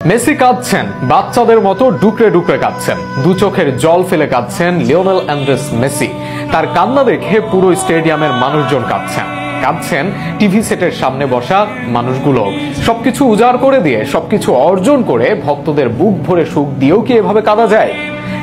Messi কাঁদছেন, বাচ্চাদের মতো ডুকরে ডুকরে কাঁদছেন। দু চোখের জল ফেলে কাঁদছেন লিওনেল অ্যান্ড্রেস মেসি। তার কান্না দেখে পুরো স্টেডিয়ামের মানুষজন কাঁদছেন টিভি সেটের সামনে বসা মানুষগুলো। সবকিছু উজাড় করে দিয়ে, সবকিছু অর্জন করে ভক্তদের বুক ভরে সুখ দিয়েও কি এভাবে কাঁদা যায়?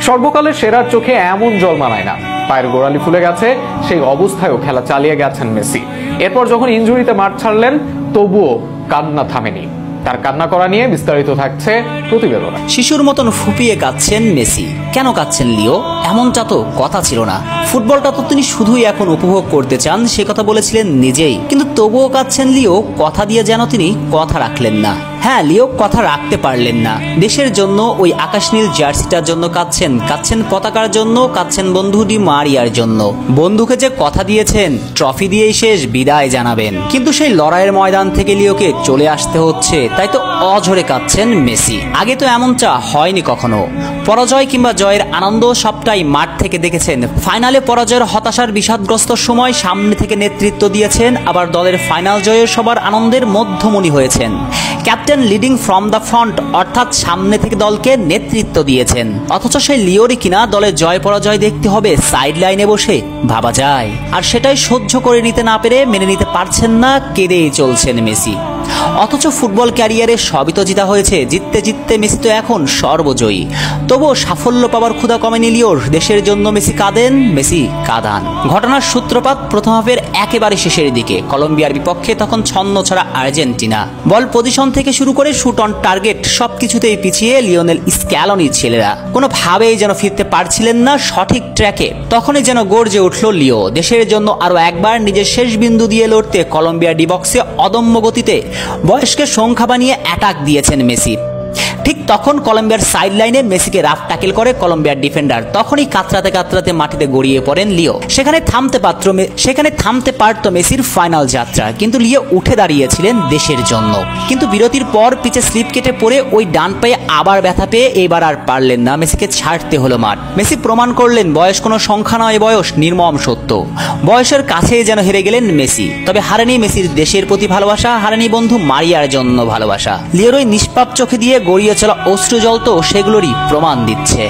সর্বকালের সেরার চোখে এমন জল মানায় না। পায়ের গোড়ালি ফুলে গেছে, সেই অবস্থায়ও খেলা চালিয়ে গেছেন মেসি। এরপর যখন ইনজুরিতে মাঠ ছাড়লেন, তবুও কান্না থামেনি। তার কান্না করা নিয়ে বিস্তারিত থাকছে প্রতিবেদন। শিশুর মতন ফুপিয়ে কাঁদছেন মেসি। কেন কাঁদছেন লিও? এমনটা তো কথা ছিল না। ফুটবলটা তো তিনি শুধুই এখন উপভোগ করতে চান, সে কথা বলেছিলেন নিজেই। কিন্তু তবুও কাঁদছেন লিও, কথা দিয়ে যেন তিনি কথা রাখলেন না। হ্যাঁ, লিও কথা রাখতে পারলেন না। দেশের জন্য ওই আকাশ নীল জার্সিটার জন্য কাঁদছেন পতাকার জন্য, কাঁদছেন বন্ধু ডি মারিয়ার জন্য। বন্ধুকে যে কথা দিয়েছেন ট্রফি দিয়েই শেষ বিদায় জানাবেন, কিন্তু সেই লড়াইয়ের ময়দান থেকে লিওকে চলে আসতে হচ্ছে, তাই তো অঝরে কাঁদছেন মেসি। আগে তো এমনটা হয়নি কখনো। পরাজয় কিংবা জয়ের আনন্দ সবটাই মাঠ থেকে দেখেছেন। ফাইনালে পরাজয়ের হতাশার বিষাদগ্রস্ত সময় সামনে থেকে নেতৃত্ব দিয়েছেন, আবার দলের ফাইনাল জয়ের সবার আনন্দের মধ্যমণি হয়েছেন। Captain leading from the front, অর্থাৎ সামনে থেকে দলকে নেতৃত্ব দিয়েছেন। অথচ সেই লিওরই কিনা দলের জয় পরাজয় দেখতে হবে সাইড লাইনে বসে, ভাবা যায়? আর সেটাই সহ্য করে নিতে না পেরে, মেনে নিতে পারছেন না, কেঁদেই চলছেন মেসি। অথচ ফুটবল ক্যারিয়ারে সবই তো জিতা হয়েছে। জিততে জিততে মেসি তো এখন সর্বজয়ী। তবুও সাফল্য পাওয়ার ক্ষুধা কমেনি লিওর। দেশের জন্য মেসি কাঁদেন, মেসি কাঁদান। ঘটনার সূত্রপাত প্রথম হাফের একেবারে শেষের দিকে। কলম্বিয়ার বিপক্ষে তখন ছন্ন ছাড়া আর্জেন্টিনা। বল পজিশন থেকে শুরু করে শুট অন টার্গেট সবকিছুতেই পিছিয়ে লিওনেল স্ক্যালোনির ছেলেরা কোনোভাবেই যেন ফিরতে পারছিলেন না সঠিক ট্র্যাকে। তখনই যেন গর্জে উঠল লিও। দেশের জন্য আরো একবার নিজের শেষ বিন্দু দিয়ে লড়তে কলম্বিয়ার ডি বক্সে অদম্য গতিতে বয়সকে সংখ্যা বানিয়ে অ্যাটাক দিয়েছেন মেসি। ঠিক তখন কলম্বিয়ার সাইড লাইনে মেসিকে রাফ ট্যাকেল করে কলম্বিয়ার ডিফেন্ডার। তখনই কাতরাতে মাটিতে গড়িয়ে পড়েন লিও। সেখানে থামতে পারত মেসির ফাইনাল যাত্রা, কিন্তু লিও উঠে দাঁড়িয়েছিলেন দেশের জন্য। কিন্তু বিরতির পর পিচে স্লিপ কেটে পড়ে ওই ডান পায়ে আবার ব্যথা পেয়ে এবার আর পারলেন না, মেসিকে ছাড়তে হলো মাঠ। মেসি প্রমাণ করলেন বয়স কোনো সংখ্যা নয়, বয়স নির্মম সত্য। বয়সের কাছে যেন হেরে গেলেন মেসি। তবে হারেনি মেসির দেশের প্রতি ভালোবাসা, হারেনি বন্ধু মারিয়ার জন্য ভালোবাসা। লিওর ওই নিষ্পাপ চোখে দিয়ে গড়িয়ে চলা অশ্রু জল তো সেগুলোরই প্রমাণ দিচ্ছে।